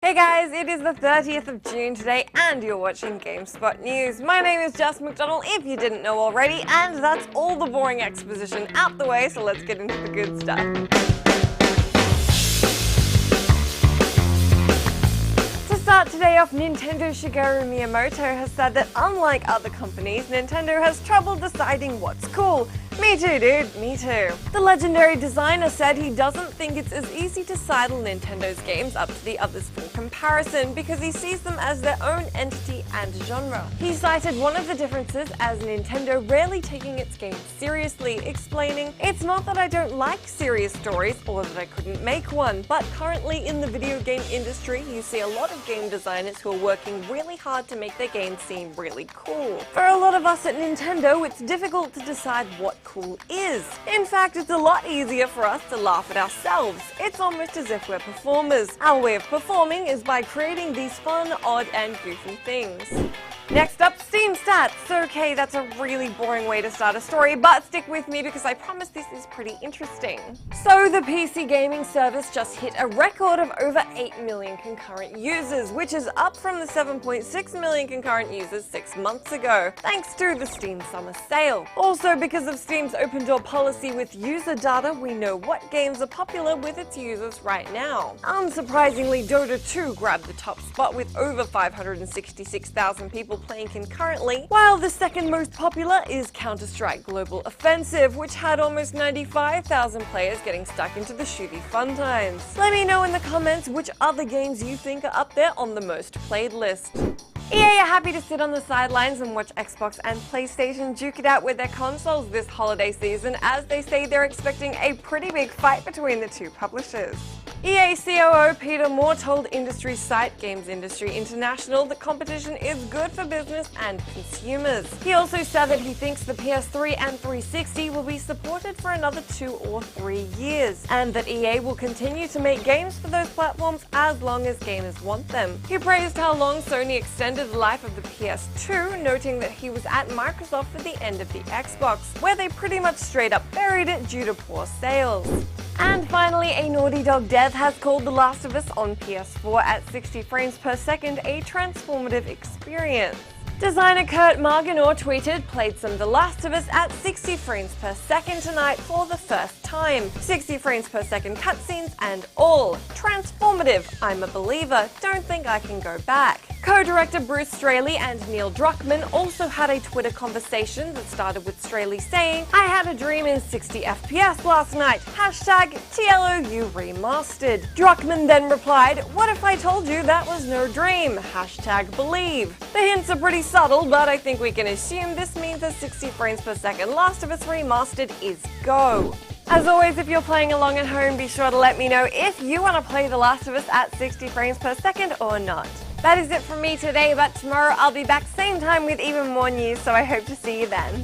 Hey guys, it is the 30th of June today and you're watching GameSpot News. My name is Jess McDonald if you didn't know already, and that's all the boring exposition out the way, so let's get into the good stuff. To start today off, Nintendo Shigeru Miyamoto has said that unlike other companies, Nintendo has trouble deciding what's cool. Me too, dude, me too. The legendary designer said he doesn't think it's as easy to sidle Nintendo's games up to the others for comparison because he sees them as their own entity and genre. He cited one of the differences as Nintendo rarely taking its games seriously, explaining, "It's not that I don't like serious stories or that I couldn't make one, but currently in the video game industry you see a lot of game designers who are working really hard to make their games seem really cool. For a lot of us at Nintendo, it's difficult to decide what cool is. In fact, it's a lot easier for us to laugh at ourselves. It's almost as if we're performers. Our way of performing is by creating these fun, odd, and goofy things." Next up, Steam stats. Okay, that's a really boring way to start a story, but stick with me because I promise this is pretty interesting. So the PC gaming service just hit a record of over 8 million concurrent users, which is up from the 7.6 million concurrent users 6 months ago, thanks to the Steam Summer Sale. Also, because of Steam's open door policy with user data, we know what games are popular with its users right now. Unsurprisingly, Dota 2 grabbed the top spot with over 566,000 people playing concurrently, while the second most popular is Counter-Strike Global Offensive, which had almost 95,000 players getting stuck into the shooty fun times. Let me know in the comments which other games you think are up there on the most played list. EA are happy to sit on the sidelines and watch Xbox and PlayStation duke it out with their consoles this holiday season, as they say they're expecting a pretty big fight between the two publishers. EA COO Peter Moore told industry site Games Industry International the competition is good for business and consumers. He also said that he thinks the PS3 and 360 will be supported for another 2 or 3 years, and that EA will continue to make games for those platforms as long as gamers want them. He praised how long Sony extended the life of the PS2, noting that he was at Microsoft for the end of the Xbox, where they pretty much straight up buried it due to poor sales. And finally, a Naughty Dog dev has called The Last of Us on PS4 at 60 frames per second a transformative experience. Designer Kurt Margenor tweeted, "Played some The Last of Us at 60 frames per second tonight for the first time. 60 frames per second cutscenes and all. Transformative. I'm a believer. Don't think I can go back." Co-director Bruce Straley and Neil Druckmann also had a Twitter conversation that started with Straley saying, "I had a dream in 60 FPS last night. Hashtag TLOU Remastered." Druckmann then replied, "What if I told you that was no dream? Hashtag believe." The hints are pretty subtle, but I think we can assume this means a 60 frames per second Last of Us Remastered is go. As always, if you're playing along at home, be sure to let me know if you want to play The Last of Us at 60 frames per second or not. That is it from me today, but tomorrow I'll be back same time with even more news, so I hope to see you then.